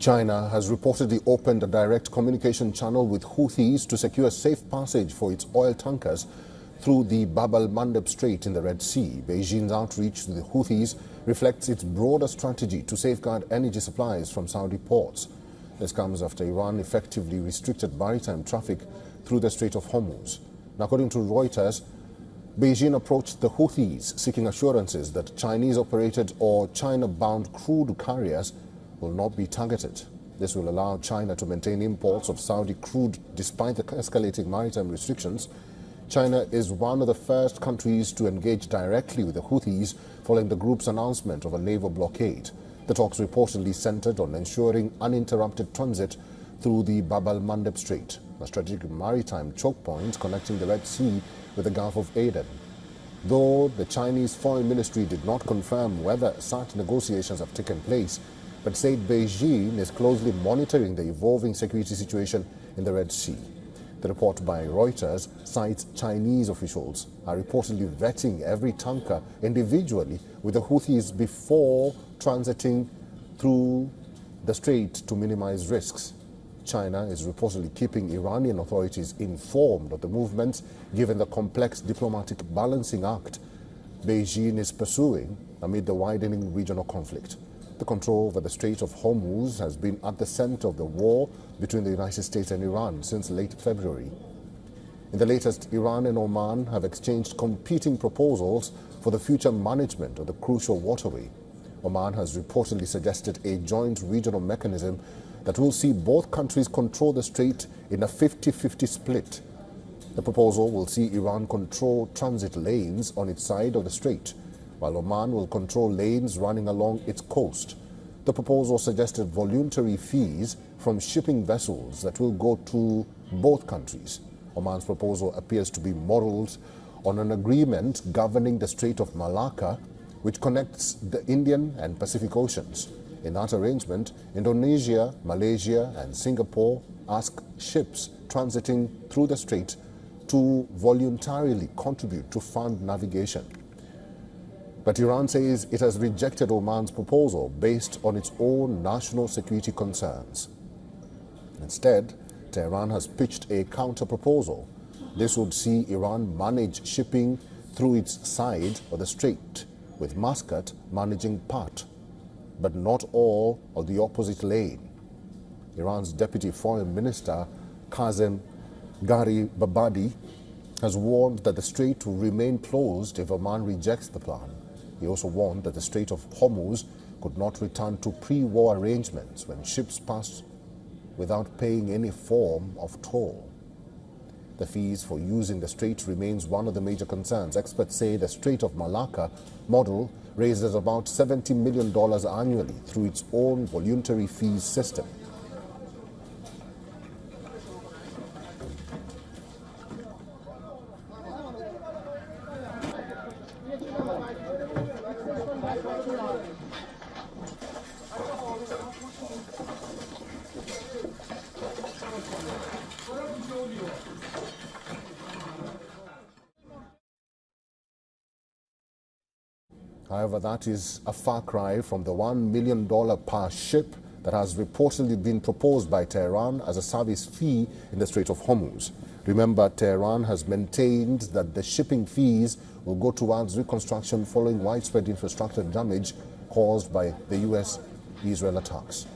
China has reportedly opened a direct communication channel with Houthis to secure safe passage for its oil tankers through the Bab el-Mandeb Strait in the Red Sea. Beijing's outreach to the Houthis reflects its broader strategy to safeguard energy supplies from Saudi ports. This comes after Iran effectively restricted maritime traffic through the Strait of Hormuz. Now, according to Reuters, Beijing approached the Houthis seeking assurances that Chinese-operated or China-bound crude carriers will not be targeted. This will allow China to maintain imports of Saudi crude despite the escalating maritime restrictions. China is one of the first countries to engage directly with the Houthis following the group's announcement of a naval blockade. The talks reportedly centered on ensuring uninterrupted transit through the Bab el-Mandeb Strait, a strategic maritime choke point connecting the Red Sea with the Gulf of Aden. Though the Chinese Foreign Ministry did not confirm whether such negotiations have taken place, but said Beijing is closely monitoring the evolving security situation in the Red Sea. The report by Reuters cites Chinese officials are reportedly vetting every tanker individually with the Houthis before transiting through the strait to minimize risks. China is reportedly keeping Iranian authorities informed of the movements given the complex diplomatic balancing act Beijing is pursuing amid the widening regional conflict. The control over the Strait of Hormuz has been at the center of the war between the United States and Iran since late February. In the latest, Iran and Oman have exchanged competing proposals for the future management of the crucial waterway. Oman has reportedly suggested a joint regional mechanism that will see both countries control the strait in a 50-50 split. The proposal will see Iran control transit lanes on its side of the strait, while Oman will control lanes running along its coast. The proposal suggested voluntary fees from shipping vessels that will go to both countries. Oman's proposal appears to be modeled on an agreement governing the Strait of Malacca, which connects the Indian and Pacific Oceans. In that arrangement, Indonesia, Malaysia and Singapore ask ships transiting through the strait to voluntarily contribute to fund navigation. But Iran says it has rejected Oman's proposal based on its own national security concerns. Instead, Tehran has pitched a counter-proposal. This would see Iran manage shipping through its side of the strait, with Muscat managing part, but not all of the opposite lane. Iran's Deputy Foreign Minister, Kazem Gharibabadi, has warned that the strait will remain closed if Oman rejects the plan. He also warned that the Strait of Hormuz could not return to pre-war arrangements when ships passed without paying any form of toll. The fees for using the strait remains one of the major concerns. Experts say the Strait of Malacca model raises about $70 million annually through its own voluntary fees system. However, that is a far cry from the $1 million per ship that has reportedly been proposed by Tehran as a service fee in the Strait of Hormuz. Remember, Tehran has maintained that the shipping fees will go towards reconstruction following widespread infrastructure damage caused by the US-Israel attacks.